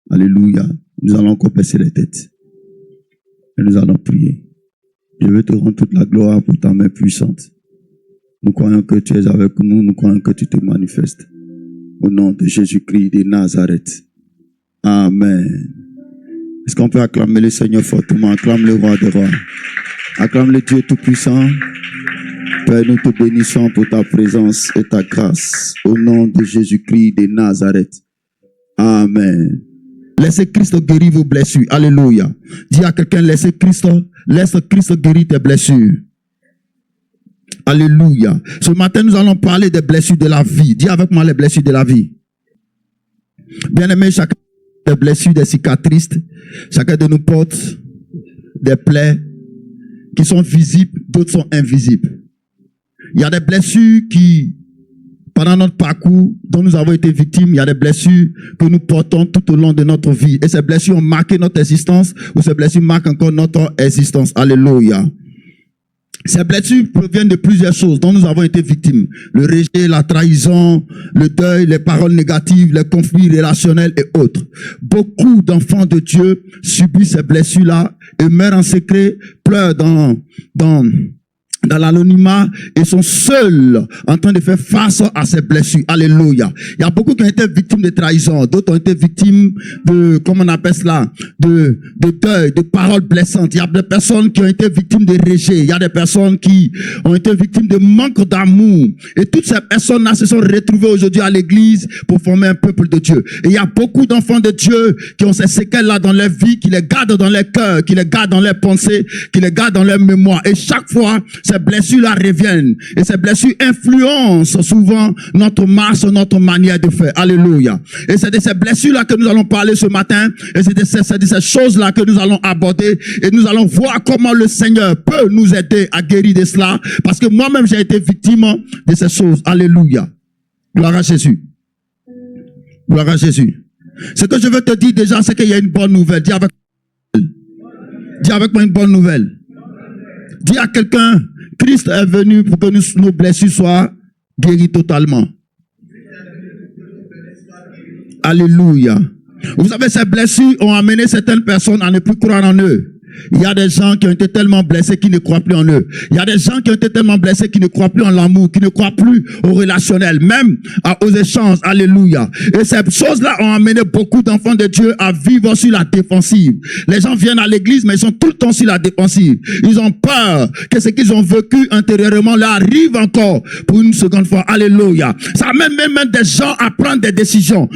Alléluia. Nous allons encore baisser les têtes. Et nous allons prier. Je veux te rendre toute la gloire pour ta main puissante. Nous croyons que tu es avec nous. Nous croyons que tu te manifestes. Au nom de Jésus-Christ de Nazareth. Amen. Est-ce qu'on peut acclamer le Seigneur fortement? Acclame le roi des rois. Acclame le Dieu tout-puissant. Père, nous te bénissons pour ta présence et ta grâce. Au nom de Jésus-Christ de Nazareth. Amen. Laissez Christ guérir vos blessures. Alléluia. Dis à quelqu'un, laisse Christ guérir tes blessures. Alléluia. Ce matin, nous allons parler des blessures de la vie. Dis avec moi les blessures de la vie. Bien-aimé, chacun des blessures, des cicatrices, chacun de nous porte des plaies qui sont visibles, d'autres sont invisibles. Il y a des blessures qui, pendant notre parcours, dont nous avons été victimes, il y a des blessures que nous portons tout au long de notre vie. Et ces blessures ont marqué notre existence, ou ces blessures marquent encore notre existence. Alléluia. Ces blessures proviennent de plusieurs choses dont nous avons été victimes. Le rejet, la trahison, le deuil, les paroles négatives, les conflits relationnels et autres. Beaucoup d'enfants de Dieu subissent ces blessures-là et meurent en secret, pleurent dans l'anonymat et sont seuls en train de faire face à ces blessures. Alléluia. Il y a beaucoup qui ont été victimes de trahison, d'autres ont été victimes de, comment on appelle cela, de deuil, de paroles blessantes. Il y a des personnes qui ont été victimes de rejet. Il y a des personnes qui ont été victimes de manque d'amour. Et toutes ces personnes-là se sont retrouvées aujourd'hui à l'église pour former un peuple de Dieu. Et il y a beaucoup d'enfants de Dieu qui ont ces séquelles-là dans leur vie, qui les gardent dans leur cœur, qui les gardent dans leurs pensées, qui les gardent dans leur mémoire. Et chaque fois, ces blessures-là reviennent. Et ces blessures influencent souvent notre marche, notre manière de faire. Alléluia. Et c'est de ces blessures-là que nous allons parler ce matin. Et c'est de ces choses-là que nous allons aborder. Et nous allons voir comment le Seigneur peut nous aider à guérir de cela. Parce que moi-même, j'ai été victime de ces choses. Alléluia. Gloire à Jésus. Gloire à Jésus. Ce que je veux te dire déjà, c'est qu'il y a une bonne nouvelle. Dis avec moi une bonne nouvelle. Dis à quelqu'un, Christ est venu pour que nos blessures soient guéries totalement. Alléluia. Vous savez, ces blessures ont amené certaines personnes à ne plus croire en eux. Il y a des gens qui ont été tellement blessés qui ne croient plus en eux. Il y a des gens qui ont été tellement blessés qui ne croient plus en l'amour, qui ne croient plus au relationnel, même aux échanges. Alléluia. Et ces choses-là ont amené beaucoup d'enfants de Dieu à vivre sur la défensive. Les gens viennent à l'église, mais ils sont tout le temps sur la défensive. Ils ont peur que ce qu'ils ont vécu intérieurement là arrive encore pour une seconde fois. Alléluia. Ça amène même des gens à prendre des décisions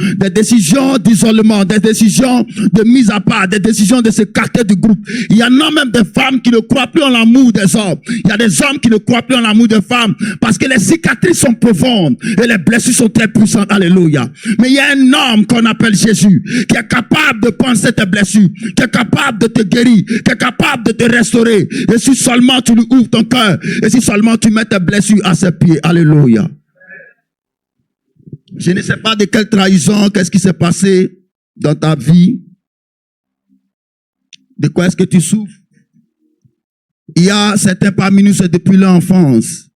d'isolement, des décisions de mise à part, des décisions de s'écarter du groupe. Il y en a même des femmes qui ne croient plus en l'amour des hommes. Il y a des hommes qui ne croient plus en l'amour des femmes parce que les cicatrices sont profondes et les blessures sont très puissantes. Alléluia. Mais il y a un homme qu'on appelle Jésus qui est capable de penser tes blessures, qui est capable de te guérir, qui est capable de te restaurer. Et si seulement tu lui ouvres ton cœur et si seulement tu mets tes blessures à ses pieds. Alléluia. Je ne sais pas de quelle trahison, qu'est-ce qui s'est passé dans ta vie. De quoi est-ce que tu souffres? Il y a certains parmi nous, c'est depuis l'enfance.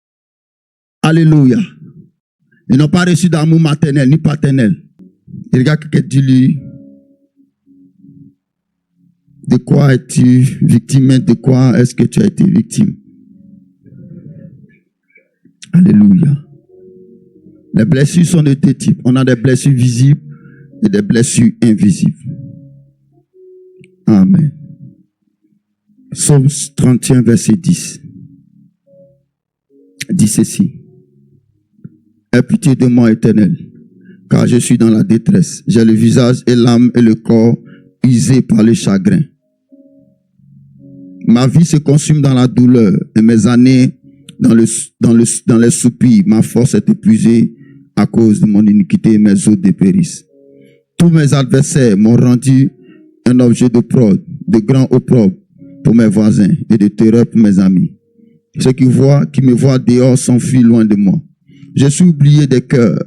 Alléluia. Ils n'ont pas reçu d'amour maternel ni paternel. Et regarde quelqu'un dit-lui, de quoi es-tu victime? De quoi est-ce que tu as été victime? Alléluia. Les blessures sont de deux types. On a des blessures visibles et des blessures invisibles. Amen. Psaume 31, verset 10. Dit ceci. Aie pitié de moi, Éternel, car je suis dans la détresse. J'ai le visage et l'âme et le corps usés par le chagrin. Ma vie se consume dans la douleur et mes années dans les soupirs. Ma force est épuisée à cause de mon iniquité et mes os dépérissent. Tous mes adversaires m'ont rendu un objet d'opprobre, de grand opprobre pour mes voisins et de terreur pour mes amis. Ceux qui me voient dehors s'enfuient loin de moi. Je suis oublié des cœurs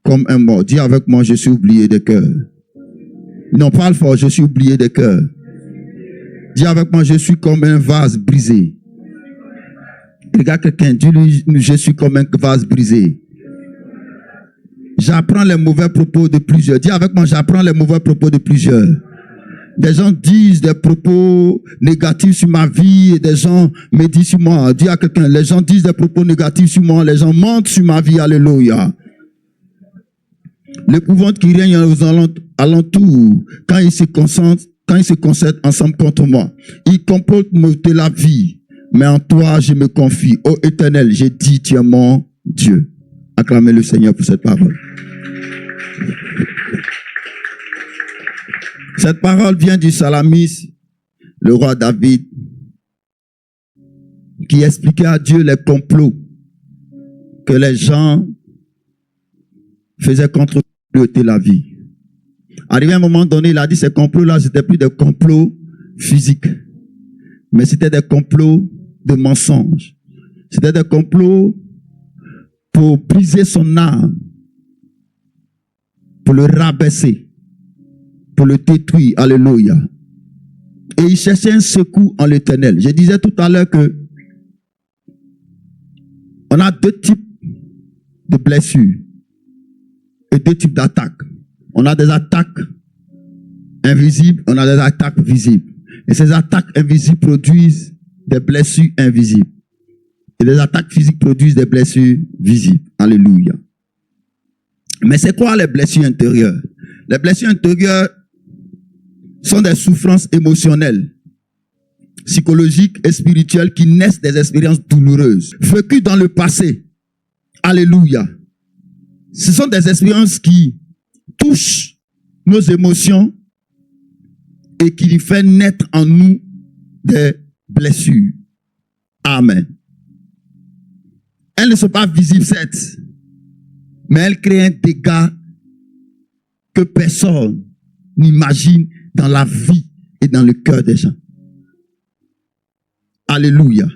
comme un mort. Dis avec moi, je suis oublié des cœurs. Non, parle fort, je suis oublié des cœurs. Dis avec moi, je suis comme un vase brisé. Regarde quelqu'un, dis-lui, je suis comme un vase brisé. J'apprends les mauvais propos de plusieurs. Dis avec moi, j'apprends les mauvais propos de plusieurs. Des gens disent des propos négatifs sur ma vie et des gens me disent sur moi. Dis à quelqu'un, les gens disent des propos négatifs sur moi, les gens mentent sur ma vie. Alléluia. L'épouvante qui règne aux alentours, quand ils se concertent ensemble contre moi, ils complotent m'ôter la vie. Mais en toi, je me confie. Ô Éternel, j'ai dit, tu es mon Dieu. Acclamez le Seigneur pour cette parole. Cette parole vient du psalmiste, le roi David, qui expliquait à Dieu les complots que les gens faisaient contre lui ôter la vie. Arrivé à un moment donné, il a dit ces complots-là, c'était plus des complots physiques, mais c'était des complots de mensonges. C'était des complots pour briser son âme, pour le rabaisser, pour le détruire. Alléluia. Et il cherchait un secours en l'Éternel. Je disais tout à l'heure que on a deux types de blessures et deux types d'attaques. On a des attaques invisibles, on a des attaques visibles. Et ces attaques invisibles produisent des blessures invisibles. Et les attaques physiques produisent des blessures visibles. Alléluia. Mais c'est quoi les blessures intérieures? Les blessures intérieures sont des souffrances émotionnelles, psychologiques et spirituelles qui naissent des expériences douloureuses, vécues dans le passé. Alléluia. Ce sont des expériences qui touchent nos émotions et qui font naître en nous des blessures. Amen. Elles ne sont pas visibles, certes, mais elles créent un dégât que personne n'imagine dans la vie et dans le cœur des gens. Alléluia.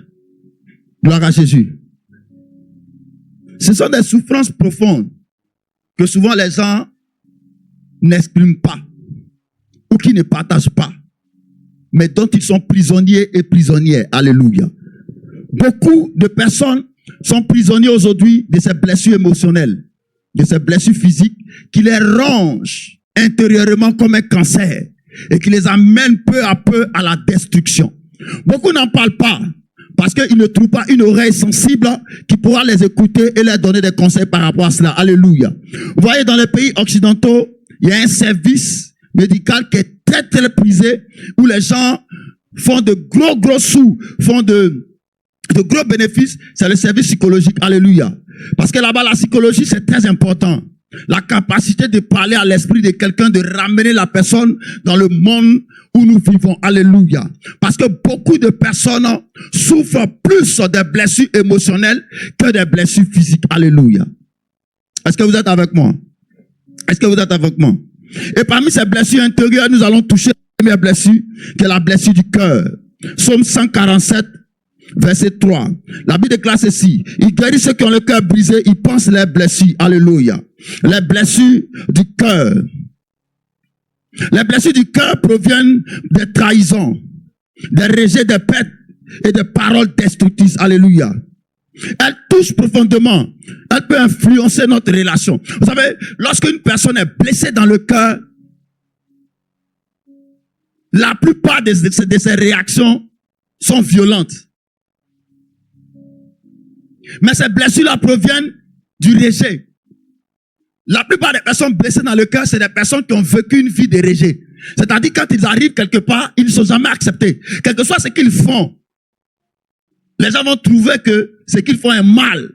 Gloire à Jésus. Ce sont des souffrances profondes que souvent les gens n'expriment pas ou qui ne partagent pas, mais dont ils sont prisonniers et prisonnières. Alléluia. Beaucoup de personnes sont prisonniers aujourd'hui de ces blessures émotionnelles, de ces blessures physiques qui les rongent intérieurement comme un cancer et qui les amènent peu à peu à la destruction. Beaucoup n'en parlent pas parce qu'ils ne trouvent pas une oreille sensible qui pourra les écouter et leur donner des conseils par rapport à cela. Alléluia. Vous voyez, dans les pays occidentaux, il y a un service médical qui est très très prisé où les gens font de gros sous, font de gros bénéfices. C'est le service psychologique. Alléluia. Parce que là-bas, la psychologie, c'est très important. La capacité de parler à l'esprit de quelqu'un, de ramener la personne dans le monde où nous vivons. Alléluia. Parce que beaucoup de personnes souffrent plus des blessures émotionnelles que des blessures physiques. Alléluia. Est-ce que vous êtes avec moi? Est-ce que vous êtes avec moi? Et parmi ces blessures intérieures, nous allons toucher la première blessure, qui est la blessure du cœur. Psaume 147. Verset 3. La Bible déclare ceci. Il guérit ceux qui ont le cœur brisé. Il pense les blessures. Alléluia. Les blessures du cœur. Les blessures du cœur proviennent des trahisons, des rejets, des pertes et des paroles destructrices. Alléluia. Elles touchent profondément. Elles peuvent influencer notre relation. Vous savez, lorsqu'une personne est blessée dans le cœur, la plupart de ses réactions sont violentes. Mais ces blessures-là proviennent du rejet. La plupart des personnes blessées dans le cœur, c'est des personnes qui ont vécu une vie de rejet. C'est-à-dire quand ils arrivent quelque part, ils ne sont jamais acceptés. Quel que soit ce qu'ils font, les gens vont trouver que ce qu'ils font est mal.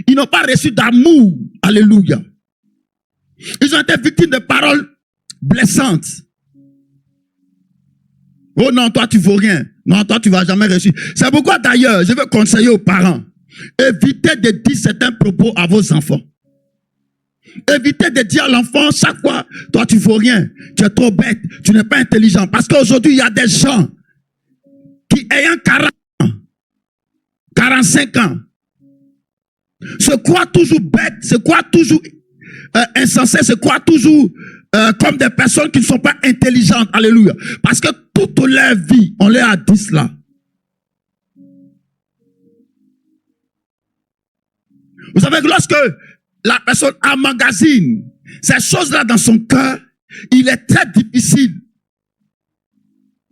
Ils n'ont pas reçu d'amour. Alléluia. Ils ont été victimes de paroles blessantes. Oh non, toi tu vaux rien. Non, toi tu vas jamais réussir. C'est pourquoi d'ailleurs, je veux conseiller aux parents. Évitez de dire certains propos à vos enfants. Évitez de dire à l'enfant chaque fois, toi tu vaux rien, tu es trop bête, tu n'es pas intelligent. Parce qu'aujourd'hui, il y a des gens qui, ayant 40 ans, 45 ans, se croient toujours bêtes, se croient toujours insensés, se croient toujours comme des personnes qui ne sont pas intelligentes. Alléluia. Parce que toute leur vie, on leur a dit cela. Vous savez que lorsque la personne emmagasine ces choses-là dans son cœur, il est très difficile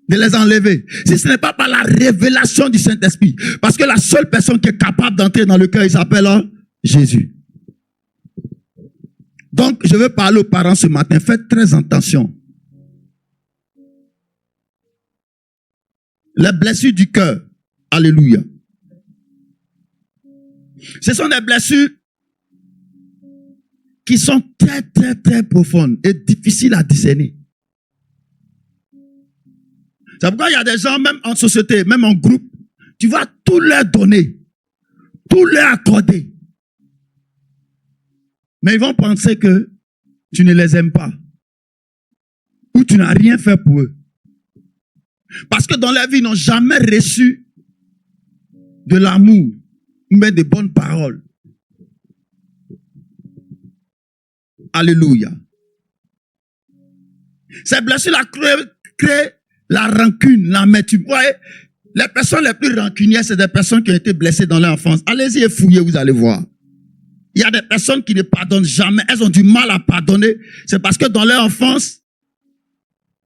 de les enlever. Si ce n'est pas par la révélation du Saint-Esprit. Parce que la seule personne qui est capable d'entrer dans le cœur, il s'appelle Jésus. Donc, je veux parler aux parents ce matin. Faites très attention. Les blessures du cœur. Alléluia. Ce sont des blessures qui sont très, très, très profondes et difficiles à discerner. C'est pourquoi il y a des gens, même en société, même en groupe, tu vas tout leur donner, tout leur accorder. Mais ils vont penser que tu ne les aimes pas. Ou tu n'as rien fait pour eux. Parce que dans leur vie, ils n'ont jamais reçu de l'amour, mais de bonnes paroles. Alléluia. Ces blessures-là créent la rancune, l'amertume. Ouais, les personnes les plus rancunières, c'est des personnes qui ont été blessées dans leur enfance. Allez-y et fouillez, vous allez voir. Il y a des personnes qui ne pardonnent jamais. Elles ont du mal à pardonner. C'est parce que dans leur enfance,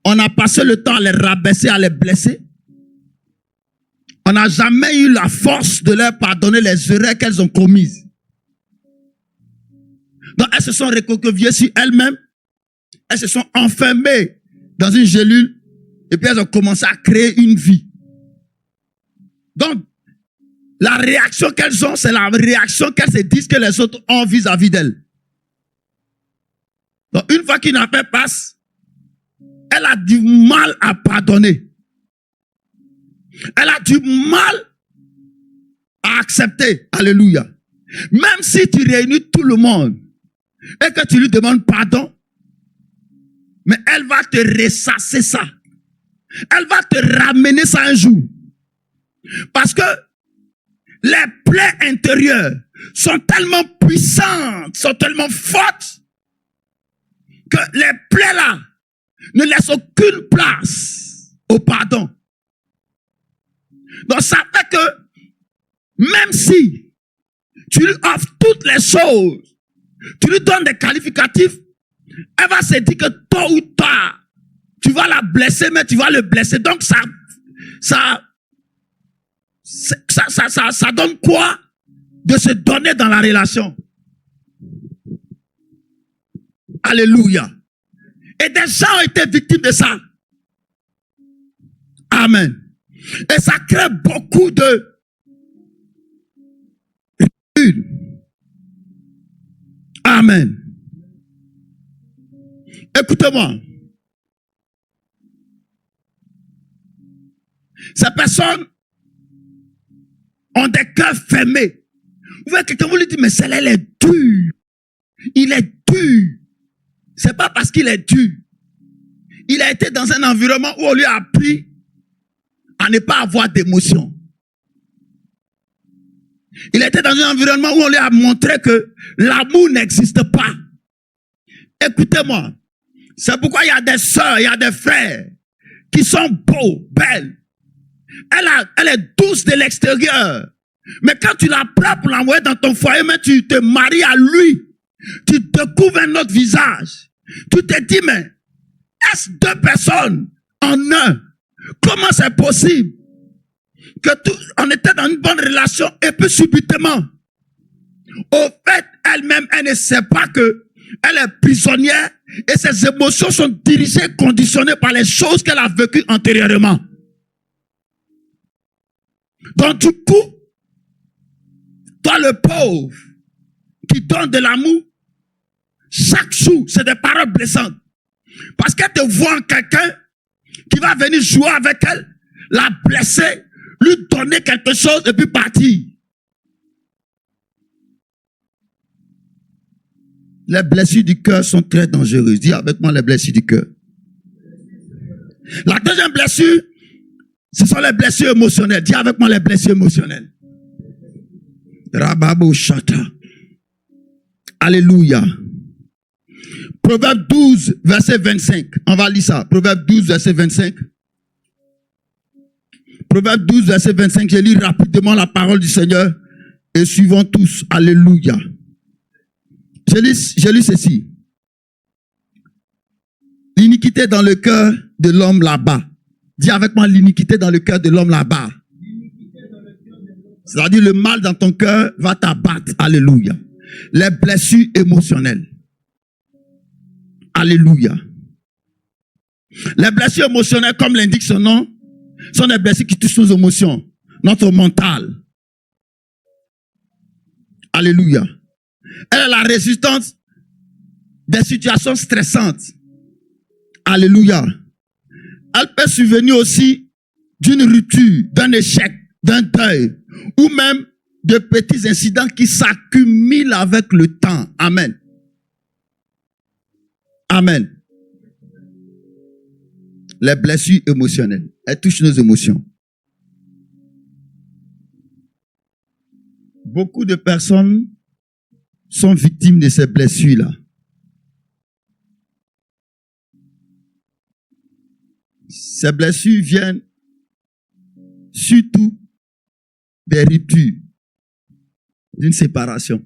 on a passé le temps à les rabaisser, à les blesser. On n'a jamais eu la force de leur pardonner les erreurs qu'elles ont commises. Donc elles se sont recroquevillées sur elles-mêmes. Elles se sont enfermées dans une gélule. Et puis elles ont commencé à créer une vie. Donc, la réaction qu'elles ont, c'est la réaction qu'elles se disent que les autres ont vis-à-vis d'elles. Donc, une fois qu'une affaire passe, elle a du mal à pardonner. Elle a du mal à accepter. Alléluia. Même si tu réunis tout le monde et que tu lui demandes pardon, mais elle va te ressasser ça. Elle va te ramener ça un jour. Parce que les plaies intérieures sont tellement puissantes, sont tellement fortes, que les plaies là ne laissent aucune place au pardon. Donc ça fait que même si tu lui offres toutes les choses, tu lui donnes des qualificatifs, elle va se dire que tôt ou tard, tu vas la blesser, mais tu vas le blesser. Donc ça donne quoi de se donner dans la relation? Alléluia. Et des gens ont été victimes de ça. Amen. Et ça crée beaucoup de... Amen. Écoutez-moi. Ces personnes ont des cœurs fermés. Vous voyez, quelqu'un vous lui dit, mais celle-là, elle est dure. Il est dur. C'est pas parce qu'il est dur. Il a été dans un environnement où on lui a appris à ne pas avoir d'émotion. Il était dans un environnement où on lui a montré que l'amour n'existe pas. Écoutez-moi. C'est pourquoi il y a des sœurs, il y a des frères qui sont beaux, belles. Elle est douce de l'extérieur. Mais quand tu la prends pour l'envoyer dans ton foyer, mais tu te maries à lui, tu découvres un autre visage. Tu te dis, mais est-ce deux personnes en un? Comment c'est possible que on était dans une bonne relation et puis subitement, au fait, elle-même, elle ne sait pas que elle est prisonnière et ses émotions sont dirigées, conditionnées par les choses qu'elle a vécues antérieurement. Donc du coup, toi le pauvre qui donne de l'amour, chaque jour, c'est des paroles blessantes. Parce qu'elle te voit en quelqu'un qui va venir jouer avec elle, la blesser, lui donner quelque chose et puis partir. Les blessures du cœur sont très dangereuses. Dis avec moi les blessures du cœur. La deuxième blessure, ce sont les blessures émotionnelles. Dis avec moi les blessures émotionnelles. Rababo Shata. Alléluia. Proverbe 12, verset 25. On va lire ça. Proverbe 12, verset 25. Proverbe 12, verset 25. Je lis rapidement la parole du Seigneur et suivons tous. Alléluia. Je lis ceci. L'iniquité dans le cœur de l'homme là-bas. Dis avec moi, l'iniquité dans le cœur de l'homme là-bas. C'est-à-dire le mal dans ton cœur va t'abattre. Alléluia. Les blessures émotionnelles. Alléluia. Les blessures émotionnelles, comme l'indique son nom, sont des blessures qui touchent nos émotions, notre mental. Alléluia. Elle est la résistance des situations stressantes. Alléluia. Elle peut survenir aussi d'une rupture, d'un échec, d'un deuil, ou même de petits incidents qui s'accumulent avec le temps. Amen. Amen. Les blessures émotionnelles, elles touchent nos émotions. Beaucoup de personnes sont victimes de ces blessures-là. Ces blessures viennent surtout des ruptures, d'une séparation.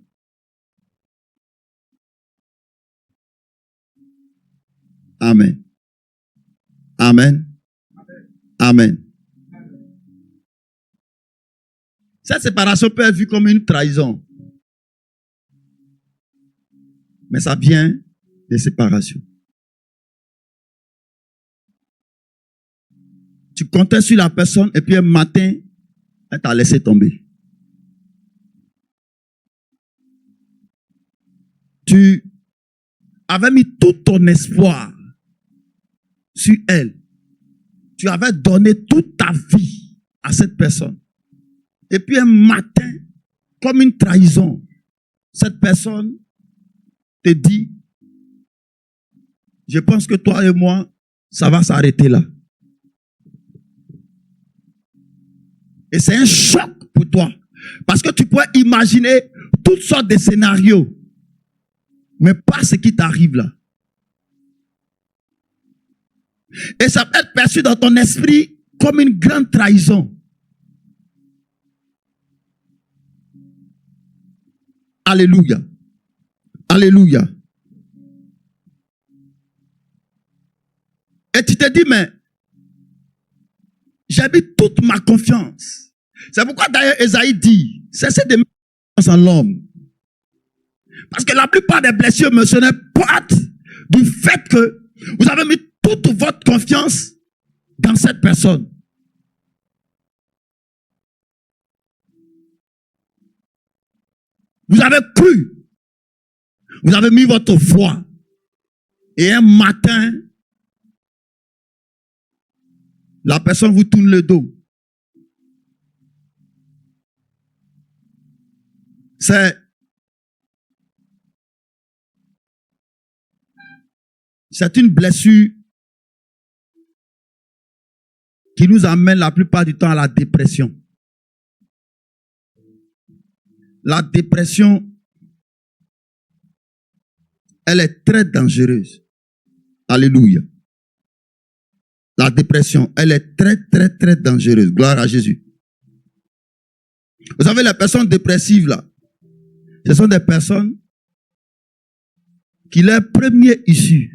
Amen. Amen. Amen. Cette séparation peut être vue comme une trahison. Mais ça vient des séparations. Tu comptais sur la personne et puis un matin, elle t'a laissé tomber. Tu avais mis tout ton espoir sur elle. Tu avais donné toute ta vie à cette personne. Et puis un matin, comme une trahison, cette personne te dit, je pense que toi et moi, ça va s'arrêter là. Et c'est un choc pour toi. Parce que tu pourrais imaginer toutes sortes de scénarios. Mais pas ce qui t'arrive là. Et ça peut être perçu dans ton esprit comme une grande trahison. Alléluia. Alléluia. Et tu te dis, mais j'ai mis toute ma confiance. C'est pourquoi d'ailleurs Esaïe dit, cessez de mettre confiance en l'homme. Parce que la plupart des blessures émotionnelles partent du fait que vous avez mis toute votre confiance dans cette personne. Vous avez cru. Vous avez mis votre foi. Et un matin, la personne vous tourne le dos. C'est une blessure qui nous amène la plupart du temps à la dépression. La dépression, elle est très dangereuse. Alléluia. La dépression, elle est très, très, très dangereuse. Gloire à Jésus. Vous savez, les personnes dépressives, là, ce sont des personnes qui leur première issue,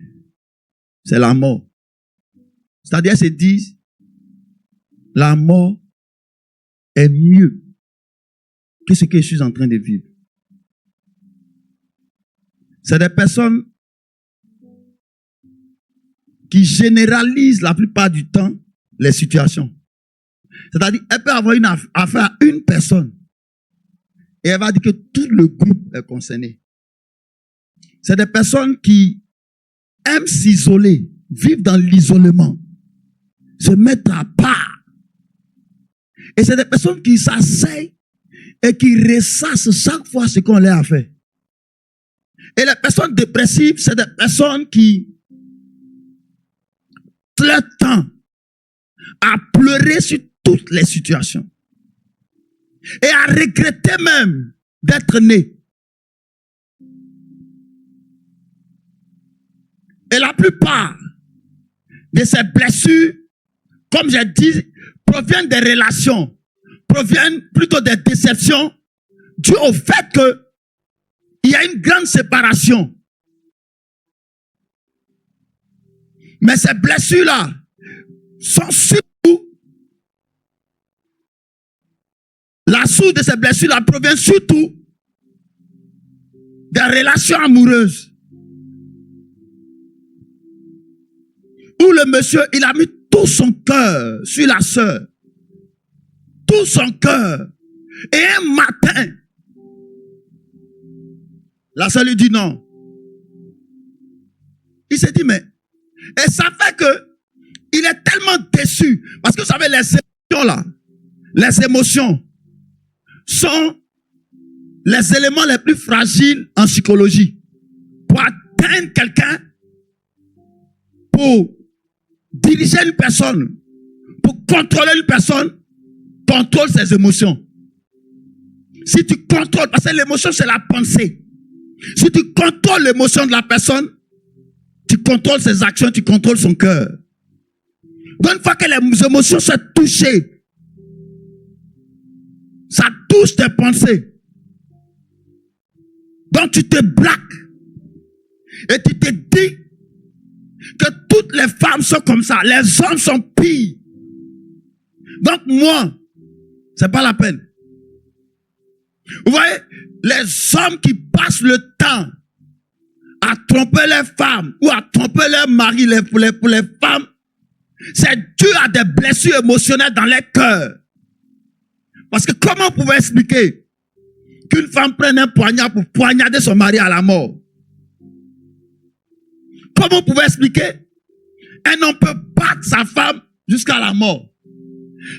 c'est la mort. C'est-à-dire, elles se disent, la mort est mieux que ce que je suis en train de vivre. C'est des personnes qui généralisent la plupart du temps les situations. C'est-à-dire, elle peut avoir une affaire à une personne et elle va dire que tout le groupe est concerné. C'est des personnes qui aiment s'isoler, vivre dans l'isolement, se mettre à part. Et c'est des personnes qui s'asseyent et qui ressassent chaque fois ce qu'on leur a fait. Et les personnes dépressives, c'est des personnes qui leur temps à pleurer sur toutes les situations et à regretter même d'être né. Et la plupart de ces blessures, comme j'ai dit, proviennent des relations, proviennent plutôt des déceptions dues au fait que il y a une grande séparation. Mais ces blessures-là sont surtout, la source de ces blessures-là provient surtout des relations amoureuses. Où le monsieur, il a mis tout son cœur sur la sœur. Tout son cœur. Et un matin, la sœur lui dit non. Il s'est dit, mais... Et ça fait que il est tellement déçu. Parce que vous savez, les émotions là, les émotions sont les éléments les plus fragiles en psychologie. Pour atteindre quelqu'un, pour diriger une personne, pour contrôler une personne, contrôle ses émotions. Si tu contrôles, parce que l'émotion c'est la pensée. Si tu contrôles l'émotion de la personne, tu contrôles ses actions, tu contrôles son cœur. Donc une fois que les émotions sont touchées, ça touche tes pensées. Donc tu te braques. Et tu te dis que toutes les femmes sont comme ça. Les hommes sont pires. Donc moi, c'est pas la peine. Vous voyez, les hommes qui passent le temps à tromper les femmes ou à tromper leurs maris pour les femmes, c'est dû à des blessures émotionnelles dans les cœurs. Parce que comment on pouvait expliquer qu'une femme prenne un poignard pour poignarder son mari à la mort? Comment on pouvait expliquer un homme peut battre sa femme jusqu'à la mort?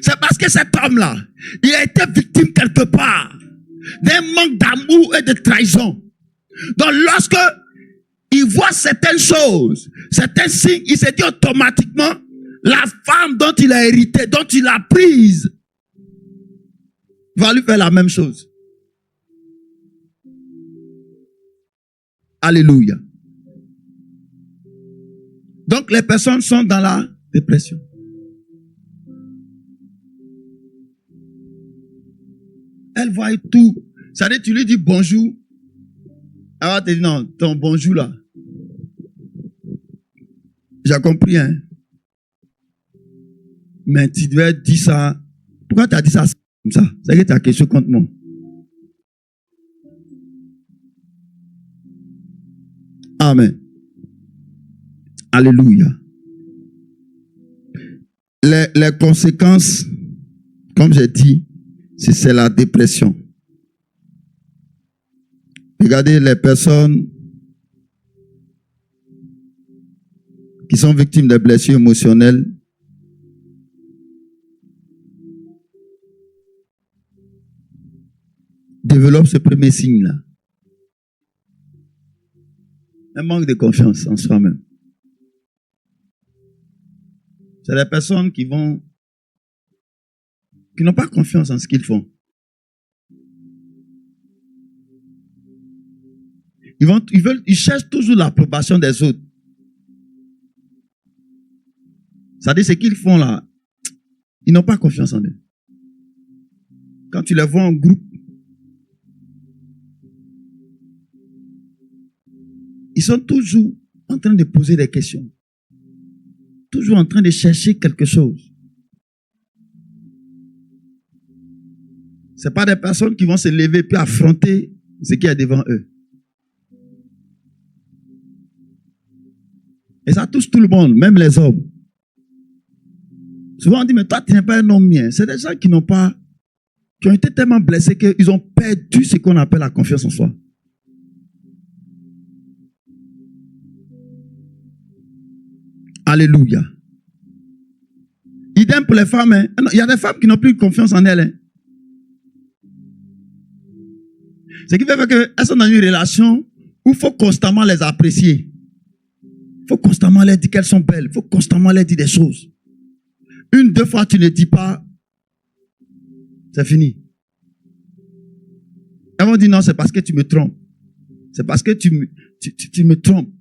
C'est parce que cet homme-là, il a été victime quelque part d'un manque d'amour et de trahison. Donc lorsque il voit certaines choses, certains signes, il se dit automatiquement, la femme dont il a hérité, dont il a prise, va lui faire la même chose. Alléluia. Donc les personnes sont dans la dépression. Elle voit tout. Ça veut dire, tu lui dis bonjour. Elle va te dire non, ton bonjour là. J'ai compris, hein. Mais tu devais dire ça. Pourquoi tu as dit ça comme ça? C'est que tu as quelque chose contre moi. Amen. Alléluia. Les conséquences, comme j'ai dit, c'est la dépression. Regardez les personnes qui sont victimes de blessures émotionnelles. Développent ce premier signe-là. Un manque de confiance en soi-même. C'est les personnes qui n'ont pas confiance en ce qu'ils font. Ils cherchent toujours l'approbation des autres. C'est-à-dire ce qu'ils font là, ils n'ont pas confiance en eux. Quand tu les vois en groupe, ils sont toujours en train de poser des questions. Toujours en train de chercher quelque chose. Ce pas des personnes qui vont se lever puis affronter ce qui est devant eux. Et ça touche tout le monde, même les hommes. Souvent on dit, mais toi tu n'es pas un homme bien. C'est des gens qui ont été tellement blessés qu'ils ont perdu ce qu'on appelle la confiance en soi. Alléluia. Idem pour les femmes. Hein. Il y a des femmes qui n'ont plus confiance en elles. Hein. Ce qui fait qu'elles sont dans une relation où il faut constamment les apprécier. Il faut constamment leur dire qu'elles sont belles. Il faut constamment leur dire des choses. Une, deux fois, tu ne dis pas, c'est fini. Elles vont dire non, c'est parce que tu me trompes. C'est parce que tu me trompes.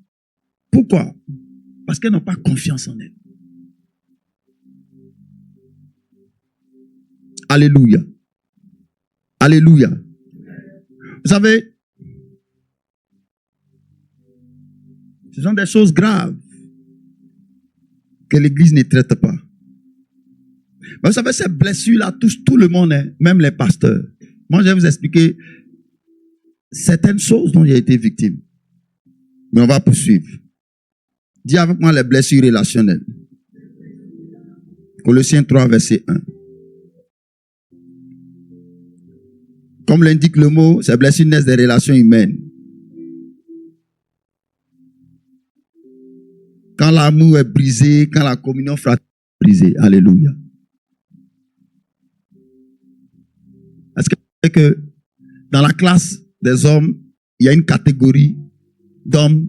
Pourquoi? Parce qu'elles n'ont pas confiance en elles. Alléluia. Alléluia. Vous savez, Ce sont des choses graves que l'Église ne traite pas. Mais vous savez, ces blessures-là touchent tout le monde, hein, même les pasteurs. Moi, je vais vous expliquer certaines choses dont j'ai été victime. Mais on va poursuivre. Dis avec moi les blessures relationnelles. Colossiens 3, verset 1. Comme l'indique le mot, ces blessures naissent des relations humaines. Quand l'amour est brisé, quand la communion fraternelle est brisée. Alléluia. Est-ce que dans la classe des hommes, il y a une catégorie d'hommes,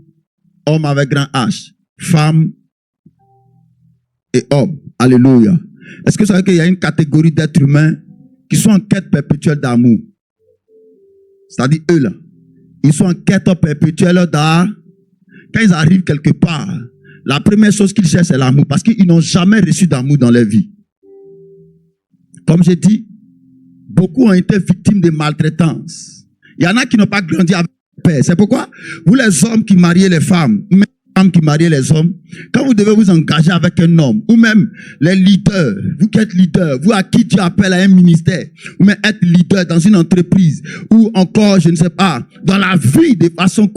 hommes avec grand H, femmes et hommes. Alléluia. Est-ce que vous savez qu'il y a une catégorie d'êtres humains qui sont en quête perpétuelle d'amour? C'est-à-dire eux là, ils sont en quête perpétuelle d'amour. Quand ils arrivent quelque part, la première chose qu'ils cherchent, c'est l'amour. Parce qu'ils n'ont jamais reçu d'amour dans leur vie. Comme j'ai dit, beaucoup ont été victimes de maltraitance. Il y en a qui n'ont pas grandi avec le père. C'est pourquoi vous les hommes qui mariez les femmes, même les femmes qui mariez les hommes, quand vous devez vous engager avec un homme, ou même les leaders, vous qui êtes leader, vous à qui Dieu appelle à un ministère, ou même être leader dans une entreprise, ou encore, je ne sais pas, dans la vie de façon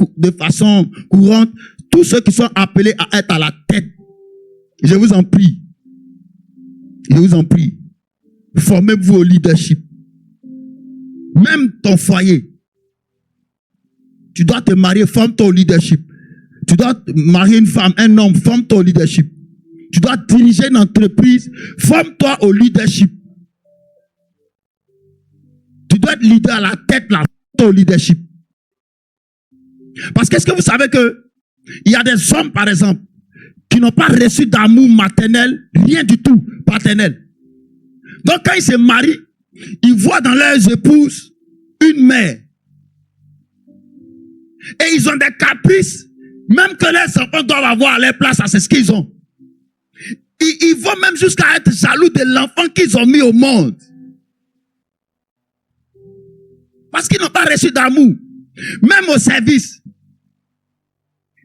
courante, tous ceux qui sont appelés à être à la tête, je vous en prie, formez-vous au leadership. Même ton foyer, tu dois te marier, forme-toi au leadership. Tu dois marier une femme, un homme, forme-toi au leadership. Tu dois diriger une entreprise, forme-toi au leadership. Tu dois être leader à la tête, là, forme-toi au leadership. Parce qu'est-ce que vous savez que il y a des hommes, par exemple, qui n'ont pas reçu d'amour maternel, rien du tout, paternel. Donc quand ils se marient, ils voient dans leurs épouses une mère. Et ils ont des caprices, même que les enfants doivent avoir à leur place, c'est ce qu'ils ont. Ils vont même jusqu'à être jaloux de l'enfant qu'ils ont mis au monde. Parce qu'ils n'ont pas reçu d'amour. Même au service.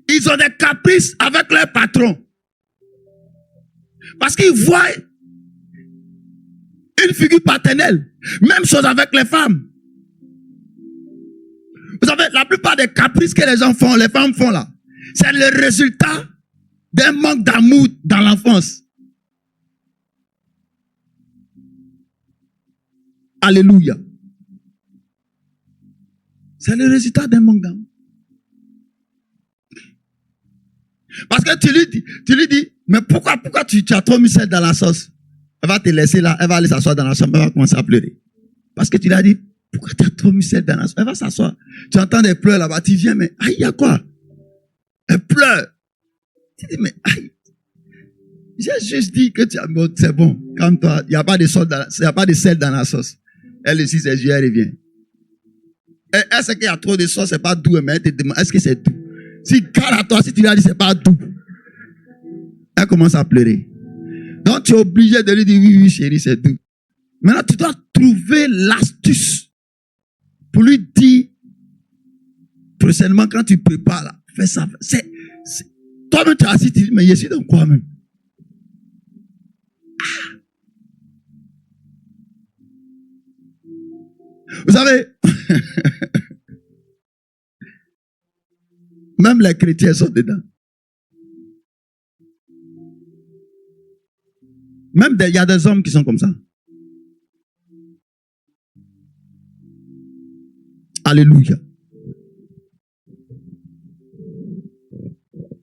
Ils ont des caprices avec leur patron. Parce qu'ils voient une figure paternelle. Même chose avec les femmes. Vous savez, la plupart des caprices que les gens font, les femmes font là, c'est le résultat d'un manque d'amour dans l'enfance. Alléluia. C'est le résultat d'un manque d'amour. Parce que tu lui dis, mais pourquoi tu as trop mis ça dans la sauce? Elle va te laisser là, elle va aller s'asseoir dans la chambre, elle va commencer à pleurer. Parce que tu lui as dit, pourquoi tu as trop mis ça dans la sauce? Elle va s'asseoir. Tu entends des pleurs là-bas, tu viens, mais aïe, il y a quoi? Elle pleure. Tu dis, mais aïe. J'ai juste dit que c'est bon, calme-toi, il n'y a pas de sel dans la sauce. Elle aussi, ses yeux, elle revient. Elle sait qu'il y a trop de sauce, c'est pas doux, mais elle te demande, est-ce que c'est doux? Si garde à toi, si tu lui as dit c'est pas doux, elle commence à pleurer. Donc tu es obligé de lui dire oui, chérie, c'est doux. Maintenant, tu dois trouver l'astuce pour lui dire prochainement quand tu prépares là, fais ça. Toi-même tu as assis, tu dis, mais je suis dans quoi même? Vous savez, même les chrétiens sont dedans. Même il y a des hommes qui sont comme ça. Alléluia.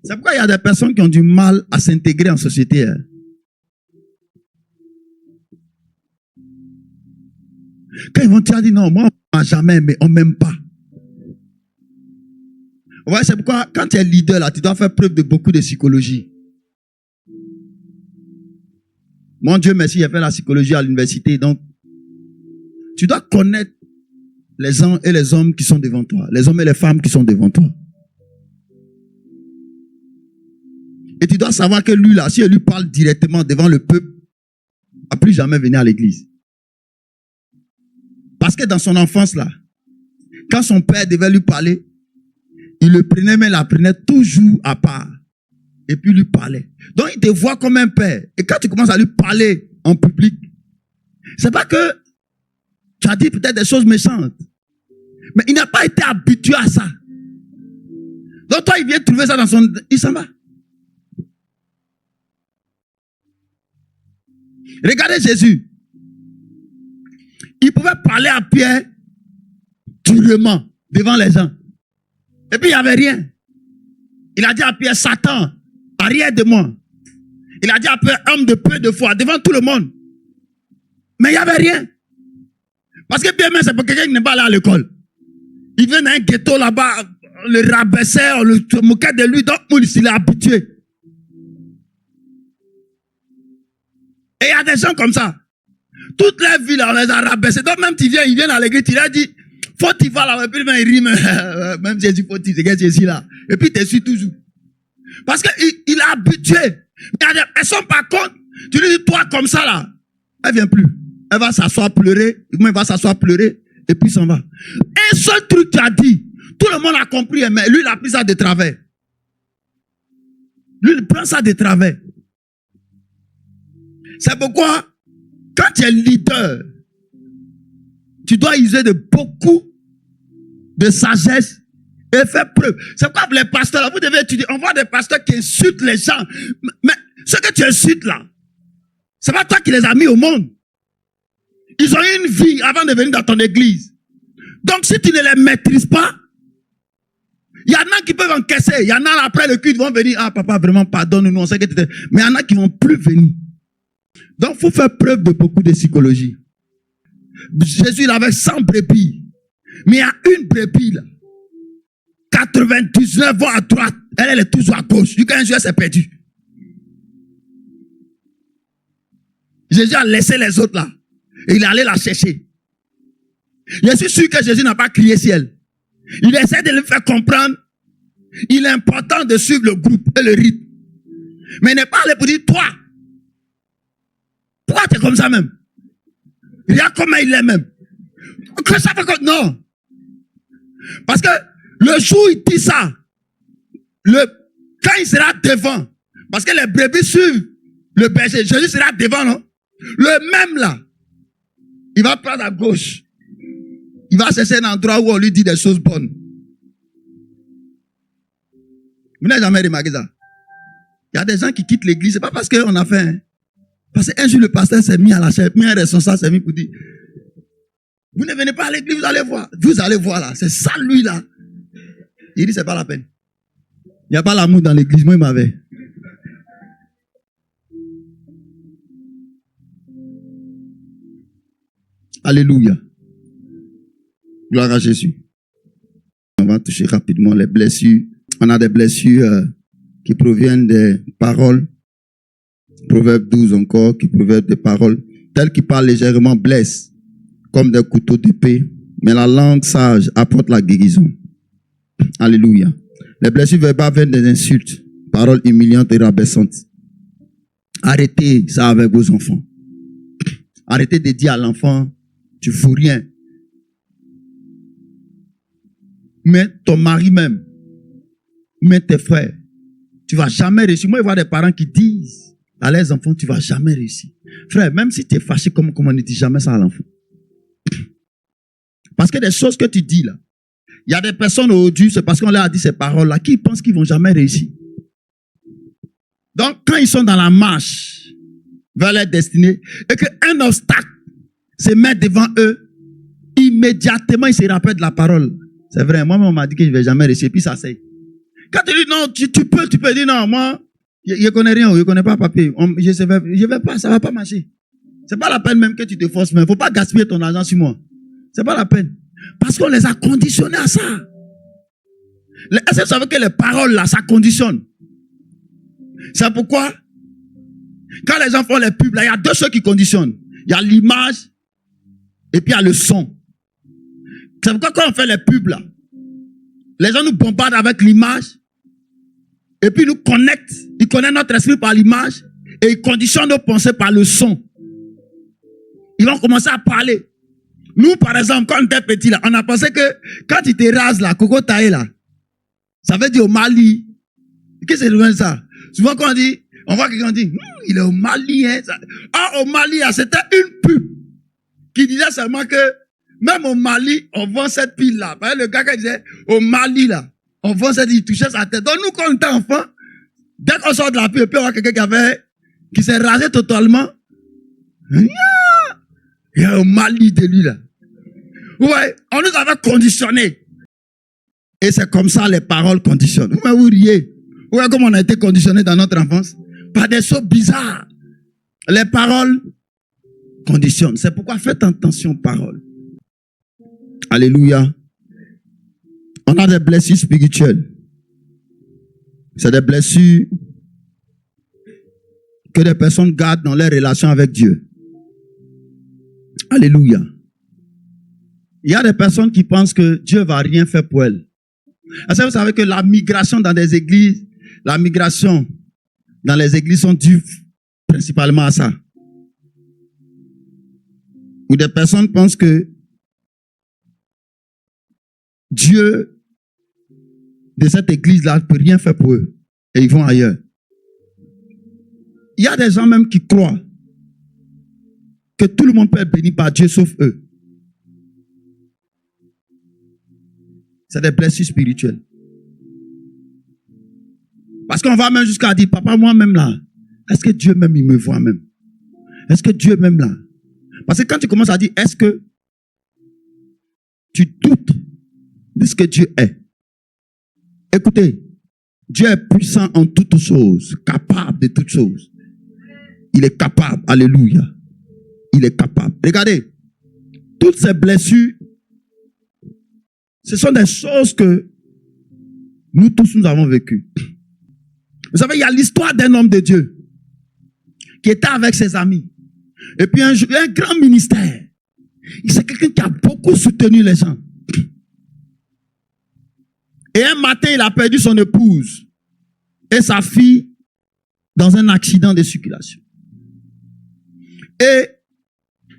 C'est pourquoi il y a des personnes qui ont du mal à s'intégrer en société. Hein. Quand ils vont te dire non, moi on m'a jamais aimé, on m'aime pas. Ouais, c'est pourquoi quand tu es leader là, tu dois faire preuve de beaucoup de psychologie. Mon Dieu merci, j'ai fait la psychologie à l'université, donc tu dois connaître les gens et les hommes qui sont devant toi, les hommes et les femmes qui sont devant toi. Et tu dois savoir que lui là, si elle lui parle directement devant le peuple, il ne va plus jamais venir à l'église. Parce que dans son enfance là, quand son père devait lui parler, il le prenait, mais il la prenait toujours à part. Et puis lui parlait. Donc il te voit comme un père. Et quand tu commences à lui parler en public, c'est pas que tu as dit peut-être des choses méchantes. Mais il n'a pas été habitué à ça. Donc toi, il vient trouver ça dans son... Il s'en va. Regardez Jésus. Il pouvait parler à Pierre durement devant les gens. Et puis il n'y avait rien. Il a dit à Pierre, Satan, arrière de moi. Il a dit à Pierre, homme de peu de foi, devant tout le monde. Mais il n'y avait rien. Parce que Pierre, c'est pour quelqu'un qui n'est pas allé à l'école. Il vient dans un ghetto là-bas, on le rabaissait, on le moquait de lui, donc il s'est habitué. Et il y a des gens comme ça. Toute leur vie, là, on les a rabaissés. Donc même il vient à l'église, il a dit, faut qu'il va là, et puis il rime, même Jésus, faut qu'il regarde Jésus là. Et puis il te suit toujours. Parce qu'il est habitué. Mais elles sont pas contre. Tu lui dis, toi comme ça là, elle vient plus. Elle va s'asseoir pleurer, elle va s'asseoir pleurer, et puis s'en va. Un seul truc tu as dit, tout le monde a compris, mais lui il a pris ça de travers. Lui il prend ça de travers. C'est pourquoi, quand tu es leader, tu dois user de beaucoup de sagesse et faire preuve. C'est pourquoi les pasteurs, là, vous devez étudier. On voit des pasteurs qui insultent les gens. Mais ce que tu insultes là, c'est pas toi qui les as mis au monde. Ils ont eu une vie avant de venir dans ton église. Donc si tu ne les maîtrises pas, il y en a qui peuvent encaisser. Il y en a après le culte vont venir. Ah papa, vraiment pardonne-nous, on sait que tu étais. Mais il y en a qui vont plus venir. Donc il faut faire preuve de beaucoup de psychologie. Jésus il avait 100 brebis. Mais il y a une brebis là. 99 vont à droite. Elle est toujours à gauche. Du coup un jour elle s'est perdue. Jésus a laissé les autres là. Et il est allé la chercher. Je suis sûr que Jésus n'a pas crié ciel. Il essaie de lui faire comprendre. Il est important de suivre le groupe et le rythme. Mais il n'est pas allé pour dire, toi, pourquoi tu es comme ça même? Regarde comment il est même. Que ça fait que... Non. Parce que le jour où il dit ça, quand il sera devant, parce que les brebis suivent le berger, Jésus sera devant, non? Le même là, il va prendre à gauche. Il va chercher un endroit où on lui dit des choses bonnes. Vous n'avez jamais remarqué ça? Il y a des gens qui quittent l'église, c'est pas parce qu'on a fait, hein. Parce qu'un jour le pasteur s'est mis à la chaise, un responsable s'est mis pour dire, vous ne venez pas à l'église, vous allez voir là, c'est ça lui là. Il dit c'est pas la peine. Il n'y a pas l'amour dans l'église, moi il m'avait. Alléluia. Gloire à Jésus. On va toucher rapidement les blessures. On a des blessures qui proviennent des paroles. Proverbe 12 encore, qui proviennent des paroles. Telles qui parlent légèrement blessent, comme des couteaux d'épée. Mais la langue sage apporte la guérison. Alléluia. Les blessures verbales viennent des insultes, paroles humiliantes et rabaissantes. Arrêtez ça avec vos enfants. Arrêtez de dire à l'enfant, tu fous rien. Mais ton mari même, mais tes frères, tu vas jamais réussir. Moi, je vois des parents qui disent à leurs enfants, tu vas jamais réussir. Frère, même si tu es fâché, comment on ne dit jamais ça à l'enfant? Parce que des choses que tu dis là, il y a des personnes aujourd'hui, c'est parce qu'on leur a dit ces paroles-là, qui pensent qu'ils vont jamais réussir. Donc, quand ils sont dans la marche vers leur destinée, et qu'un obstacle se met devant eux, immédiatement, ils se rappellent de la parole. C'est vrai, moi, on m'a dit que je ne vais jamais réussir, puis ça c'est. Quand tu dis non, tu peux dire non, moi, je ne connais rien, je ne connais pas papier, je vais pas, ça ne va pas marcher. C'est pas la peine même que tu te forces, mais il ne faut pas gaspiller ton argent sur moi. C'est pas la peine. Parce qu'on les a conditionnés à ça. Est-ce que vous savez que les paroles là, ça conditionne? C'est pourquoi, quand les gens font les pubs là, il y a deux choses qui conditionnent. Il y a l'image, et puis il y a le son. C'est pourquoi quand on fait les pubs là, les gens nous bombardent avec l'image, et puis ils nous connectent, ils connaissent notre esprit par l'image, et ils conditionnent nos pensées par le son. Ils vont commencer à parler. Nous, par exemple, quand on était petit là, on a pensé que quand tu te rases là, Coco Taï là, Ça veut dire au Mali. Qu'est-ce que c'est ça? Souvent quand on voit quelqu'un dit, il est au Mali, hein. Au Mali, c'était une pub qui disait seulement que même au Mali, on vend cette pile-là. Le gars qui disait, au Mali, là, on vend cette pile, il touchait sa tête. Donc nous, quand on était enfant, dès qu'on sort de la pub, puis on voit quelqu'un qui s'est rasé totalement. Il y a au Mali de lui, là. Ouais, on nous avait conditionnés. Et c'est comme ça les paroles conditionnent. Vous riez. Vous voyez comment on a été conditionnés dans notre enfance? Par des choses bizarres. Les paroles conditionnent. C'est pourquoi faites attention aux paroles. Alléluia. On a des blessures spirituelles. C'est des blessures que des personnes gardent dans leurs relations avec Dieu. Alléluia. Il y a des personnes qui pensent que Dieu ne va rien faire pour elles. Est-ce que vous savez que la migration dans les églises sont dues principalement à ça? Où des personnes pensent que Dieu de cette église-là ne peut rien faire pour eux. Et ils vont ailleurs. Il y a des gens même qui croient que tout le monde peut être béni par Dieu sauf eux. C'est des blessures spirituelles. Parce qu'on va même jusqu'à dire, papa, moi-même là, est-ce que Dieu même, il me voit même? Est-ce que Dieu même là? Parce que quand tu commences à dire, est-ce que tu doutes de ce que Dieu est? Écoutez, Dieu est puissant en toutes choses, capable de toutes choses. Il est capable, alléluia. Il est capable. Regardez, toutes ces blessures, ce sont des choses que nous tous nous avons vécues. Vous savez, il y a l'histoire d'un homme de Dieu qui était avec ses amis. Et puis un grand ministère. C'est quelqu'un qui a beaucoup soutenu les gens. Et un matin, il a perdu son épouse et sa fille dans un accident de circulation. Et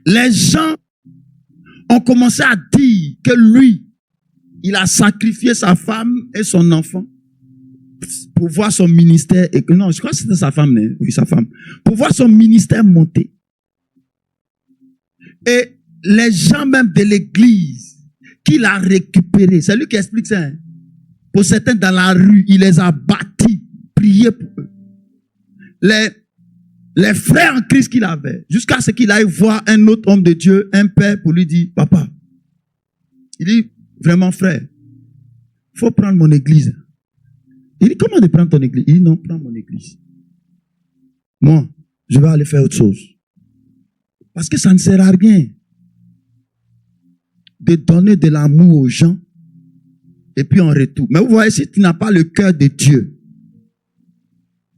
les gens ont commencé à dire que lui, il a sacrifié sa femme et son enfant pour voir son ministère. Et que non, je crois que c'était sa femme, oui, sa femme. Pour voir son ministère monter. Et les gens même de l'église qu'il a récupéré, c'est lui qui explique ça. Hein? Pour certains dans la rue, il les a bâtis, prié pour eux. Les frères en Christ qu'il avait, jusqu'à ce qu'il aille voir un autre homme de Dieu, un père, pour lui dire, papa, il dit, vraiment frère, il faut prendre mon église. Il dit, comment de prendre ton église? Il dit, non, prends mon église. Moi, je vais aller faire autre chose. Parce que ça ne sert à rien de donner de l'amour aux gens et puis en retour. Mais vous voyez, si tu n'as pas le cœur de Dieu,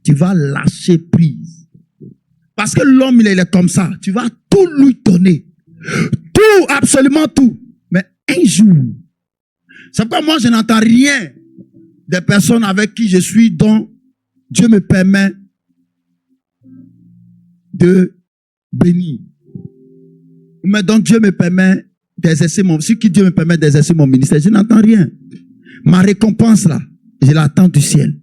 tu vas lâcher prise. Parce que l'homme, il est comme ça. Tu vas tout lui donner. Tout, absolument tout. Mais un jour, c'est pourquoi moi, je n'entends rien des personnes avec qui je suis, dont Dieu me permet de bénir. Mais dont Dieu me permet d'exercer Dieu me permet d'exercer mon ministère, je n'entends rien. Ma récompense là, je l'attends du ciel.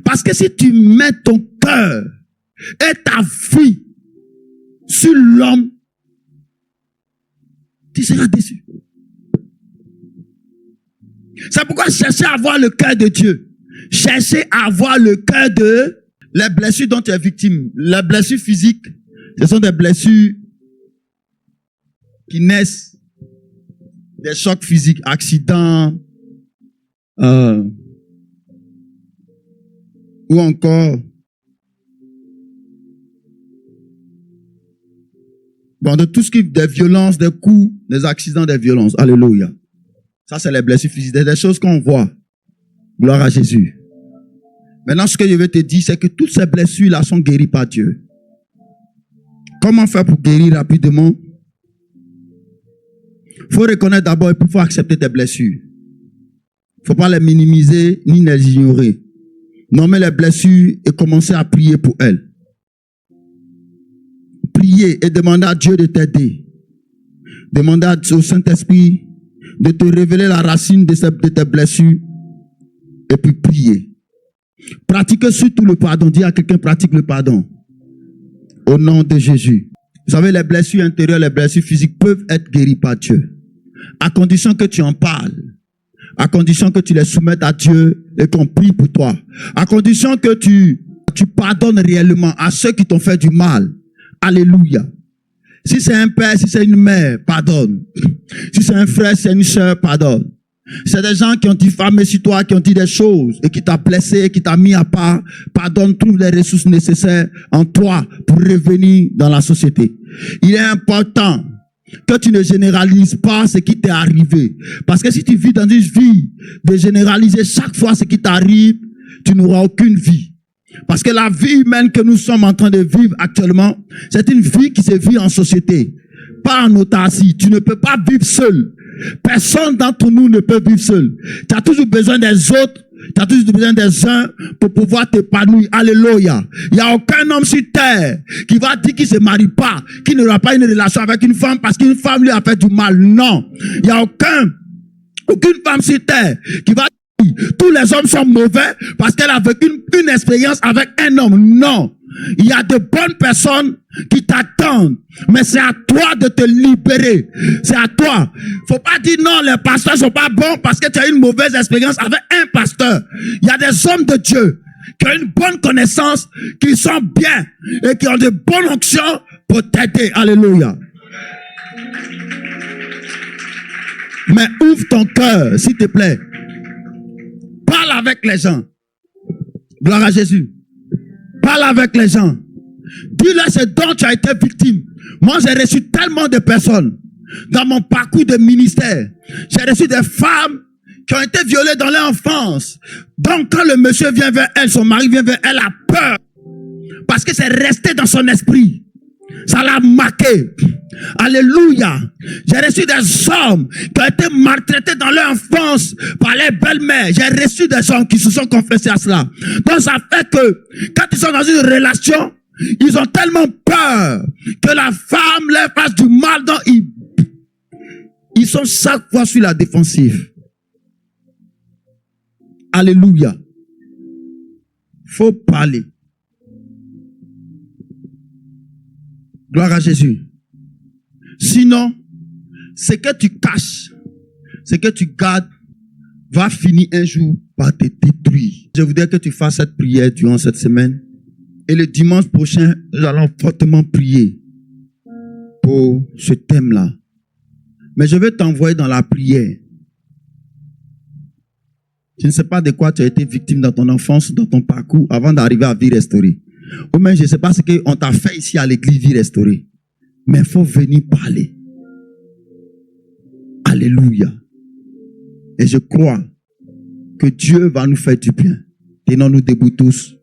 Parce que si tu mets ton cœur et ta vie sur l'homme, tu seras déçu. C'est pourquoi cherchez à avoir le cœur de Dieu. Cherchez à avoir le cœur de les blessures dont tu es victime. Les blessures physiques, ce sont des blessures qui naissent des chocs physiques, accidents, ou encore de tout ce qui est des violences, des coups, des accidents, des violences. Alléluia. Ça, c'est les blessures physiques, des choses qu'on voit. Gloire à Jésus. Maintenant, ce que je vais te dire, c'est que toutes ces blessures-là sont guéries par Dieu. Comment faire pour guérir rapidement? Il faut reconnaître d'abord et puis il faut accepter tes blessures. Il ne faut pas les minimiser ni les ignorer. Nommer les blessures et commencer à prier pour elles. Prier et demander à Dieu de t'aider. Demander au Saint-Esprit de te révéler la racine de tes blessures Et puis priez. Pratiquez surtout le pardon. Dis à quelqu'un, pratique le pardon. Au nom de Jésus. Vous savez, les blessures intérieures, les blessures physiques peuvent être guéries par Dieu. À condition que tu en parles. À condition que tu les soumettes à Dieu et qu'on prie pour toi. À condition que tu pardonnes réellement à ceux qui t'ont fait du mal. Alléluia. Si c'est un père, si c'est une mère, pardonne. Si c'est un frère, si c'est une soeur, pardonne. C'est des gens qui ont diffamé sur toi, qui ont dit des choses et qui t'a blessé, qui t'a mis à part. Pardonne, trouve les ressources nécessaires en toi pour revenir dans la société. Il est important que tu ne généralises pas ce qui t'est arrivé. Parce que si tu vis dans une vie de généraliser chaque fois ce qui t'arrive, tu n'auras aucune vie. Parce que la vie humaine que nous sommes en train de vivre actuellement, c'est une vie qui se vit en société, pas en autarcie. Tu ne peux pas vivre seul. Personne d'entre nous ne peut vivre seul. Tu as toujours besoin des autres, tu as toujours besoin des uns pour pouvoir t'épanouir. Alléluia. Il n'y a aucun homme sur terre qui va dire qu'il ne se marie pas, qu'il n'aura pas une relation avec une femme parce qu'une femme lui a fait du mal. Non. Il n'y a aucune femme sur terre qui va dire tous les hommes sont mauvais parce qu'elle a vécu une expérience avec un homme. Non. Il y a de bonnes personnes qui t'attendent. Mais c'est à toi de te libérer. C'est à toi. Faut pas dire non, les pasteurs sont pas bons parce que tu as une mauvaise expérience avec un pasteur. Il y a des hommes de Dieu qui ont une bonne connaissance, qui sont bien et qui ont de bonnes onctions pour t'aider. Alléluia. Mais ouvre ton cœur, s'il te plaît. Parle avec les gens. Gloire à Jésus. Parle avec les gens. Dis-leur ce dont tu as été victime. Moi, j'ai reçu tellement de personnes dans mon parcours de ministère. J'ai reçu des femmes qui ont été violées dans leur enfance. Donc, quand le monsieur vient vers elle, son mari vient vers elle, a peur. Parce que c'est resté dans son esprit. Ça l'a marqué. Alléluia. J'ai reçu des hommes qui ont été maltraités dans leur enfance par les belles-mères. J'ai reçu des hommes qui se sont confessés à cela. Donc ça fait que quand ils sont dans une relation, ils ont tellement peur que la femme leur fasse du mal. Donc ils sont chaque fois sur la défensive. Alléluia. Faut parler. Gloire à Jésus. Sinon, ce que tu caches, ce que tu gardes, va finir un jour par te détruire. Je voudrais que tu fasses cette prière durant cette semaine. Et le dimanche prochain, nous allons fortement prier pour ce thème-là. Mais je vais t'envoyer dans la prière. Je ne sais pas de quoi tu as été victime dans ton enfance, dans ton parcours, avant d'arriver à vie restaurée. Ou même, je ne sais pas ce qu'on t'a fait ici à l'église vie restaurée. Mais il faut venir parler. Alléluia. Et je crois que Dieu va nous faire du bien. Tenons-nous debout tous.